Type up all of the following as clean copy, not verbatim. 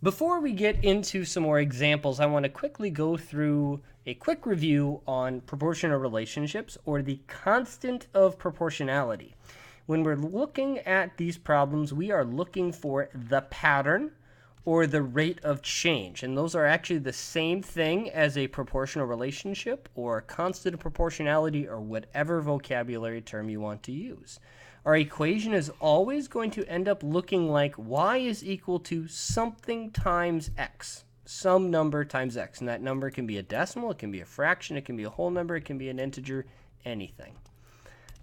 Before we get into some more examples, I want to quickly go through a quick review on proportional relationships, or the constant of proportionality. When we're looking at these problems, we are looking for the pattern or the rate of change. And those are actually the same thing as a proportional relationship or constant of proportionality, or whatever vocabulary term you want to use. Our equation is always going to end up looking like y is equal to something times x, some number times x. And that number can be a decimal, it can be a fraction, it can be a whole number, it can be an integer, anything.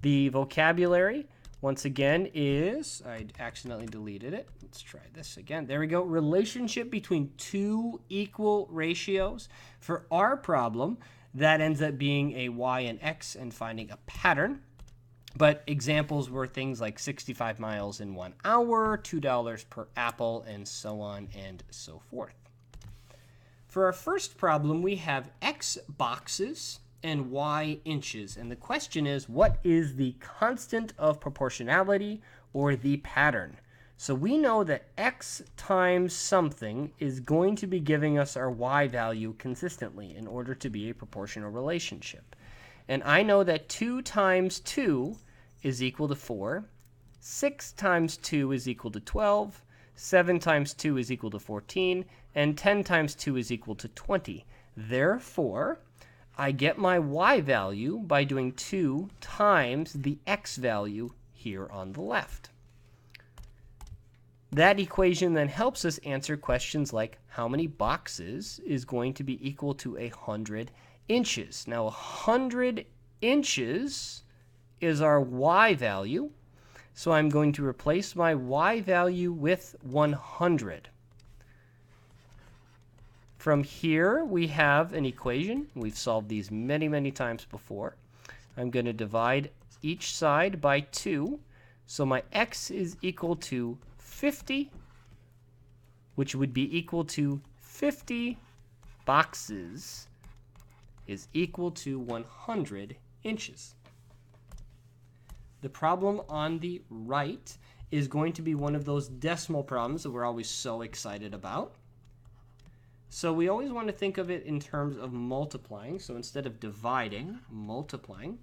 The vocabulary, once again, is, I accidentally deleted it. Let's try this again. There we go. Relationship between two equal ratios. For our problem, that ends up being a y and x and finding a pattern. But examples were things like 65 miles in 1 hour, $2 per apple, and so on and so forth. For our first problem, we have x boxes and y inches. And the question is, what is the constant of proportionality, or the pattern? So we know that x times something is going to be giving us our y value consistently in order to be a proportional relationship. And I know that 2 times 2 is equal to 4, 6 times 2 is equal to 12, 7 times 2 is equal to 14, and 10 times 2 is equal to 20. Therefore, I get my y value by doing 2 times the x value here on the left. That equation then helps us answer questions like how many boxes is going to be equal to 100 inches. Now, 100 inches is our y value, so I'm going to replace my y value with 100. From here, we have an equation. We've solved these many, many times before. I'm going to divide each side by 2, so my x is equal to 50, which would be equal to 50 boxes is equal to 100 inches. The problem on the right is going to be one of those decimal problems that we're always so excited about. So we always want to think of it in terms of multiplying. So instead of dividing, multiplying.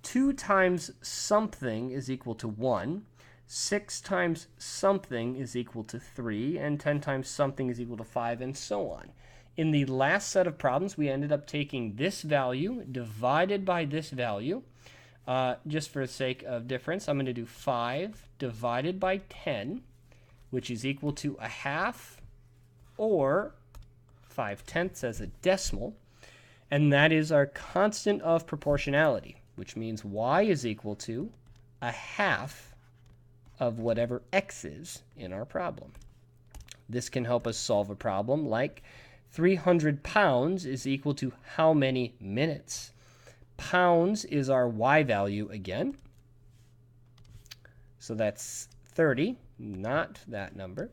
2 times something is equal to 1. 6 times something is equal to 3. And 10 times something is equal to 5, and so on. In the last set of problems, we ended up taking this value divided by this value. Just for the sake of difference, I'm going to do 5 divided by 10, which is equal to 1/2, or 5/10 as a decimal. And that is our constant of proportionality, which means y is equal to 1/2 of whatever x is in our problem. This can help us solve a problem like 300 pounds is equal to how many minutes? Pounds is our y value again. So that's 30, not that number.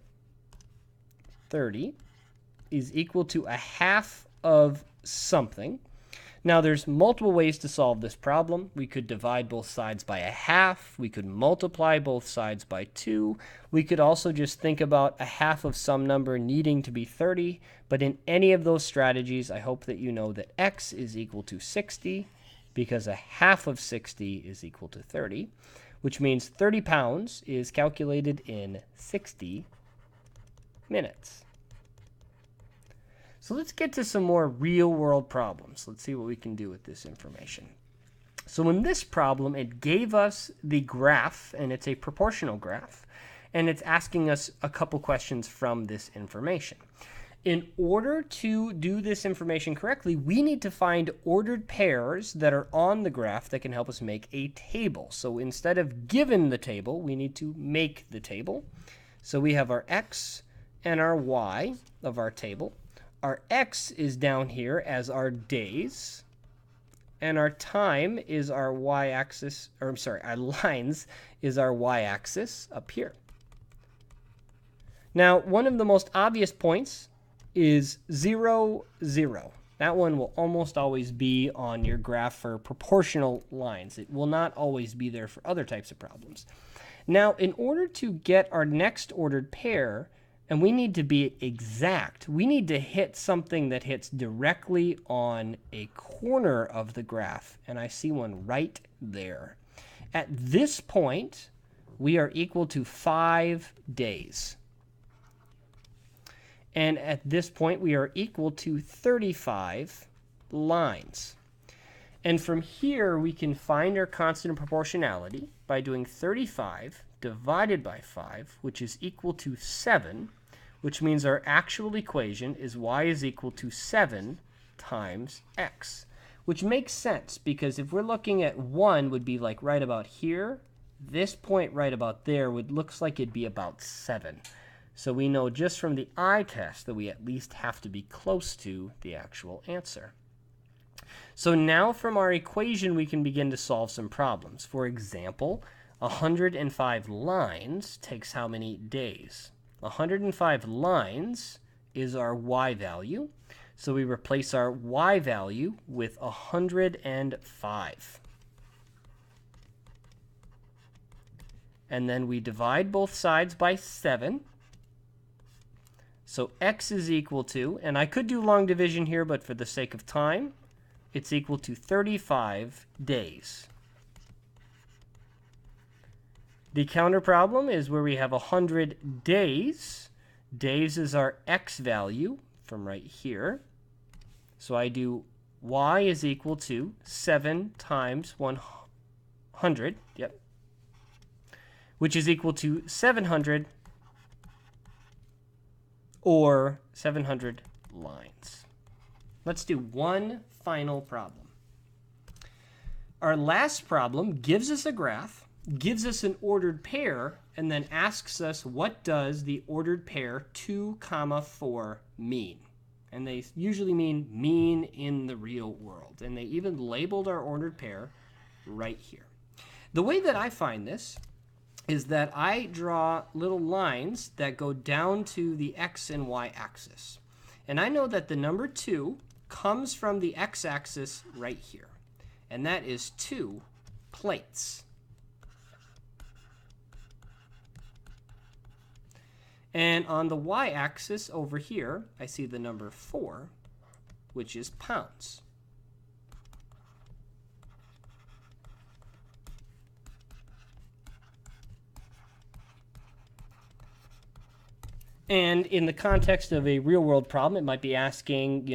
30 is equal to 1/2 of something. Now, there's multiple ways to solve this problem. We could divide both sides by 1/2. We could multiply both sides by 2. We could also just think about 1/2 of some number needing to be 30. But in any of those strategies, I hope that you know that x is equal to 60, because 1/2 of 60 is equal to 30, which means 30 pounds is calculated in 60 minutes. So let's get to some more real-world problems. Let's see what we can do with this information. So in this problem, it gave us the graph, and it's a proportional graph, and it's asking us a couple questions from this information. In order to do this information correctly, we need to find ordered pairs that are on the graph that can help us make a table. So instead of given the table, we need to make the table. So we have our x and our y of our table. Our x is down here as our days, and our time is our y-axis, or I'm sorry, our lines is our y-axis up here. Now, one of the most obvious points is 0, 0. That one will almost always be on your graph for proportional lines. It will not always be there for other types of problems. Now, in order to get our next ordered pair, And we need to be exact. We need to hit something that hits directly on a corner of the graph. And I see one right there. At this point, we are equal to 5 days. And at this point, we are equal to 35 lines. And from here, we can find our constant of proportionality by doing 35 divided by 5, which is equal to 7, which means our actual equation is y is equal to 7 times x, which makes sense because if we're looking at 1 would be like right about here, this point right about there looks like it'd be about 7. So we know just from the eye test that we at least have to be close to the actual answer. So now from our equation we can begin to solve some problems. For example, 105 lines takes how many days? 105 lines is our y value. So we replace our y value with 105. And then we divide both sides by 7. So x is equal to, and I could do long division here, but for the sake of time, it's equal to 35 days. The counter problem is where we have 100 days. Days is our x value from right here. So I do y is equal to 7 times 100, yep, which is equal to 700 or 700 lines. Let's do one final problem. Our last problem gives us a graph, gives us an ordered pair, and then asks us what does the ordered pair 2, 4 mean. And they usually mean mean in the real world. And they even labeled our ordered pair right here. The way that I find this is that I draw little lines that go down to the x and y axis. And I know that the number 2 comes from the x-axis right here. And that is 2 plates. And on the y-axis over here, I see the number 4, which is pounds. And in the context of a real-world problem, it might be asking,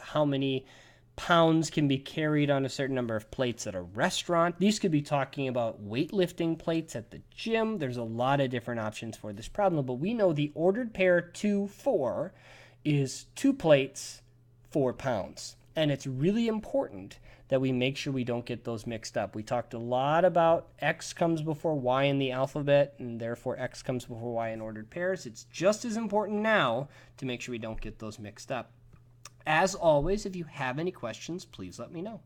how many pounds can be carried on a certain number of plates at a restaurant. These could be talking about weightlifting plates at the gym. There's a lot of different options for this problem, but we know the ordered pair 2, 4 is 2 plates, 4 pounds. And it's really important that we make sure we don't get those mixed up. We talked a lot about x comes before y in the alphabet, and therefore x comes before y in ordered pairs. It's just as important now to make sure we don't get those mixed up. As always, if you have any questions, please let me know.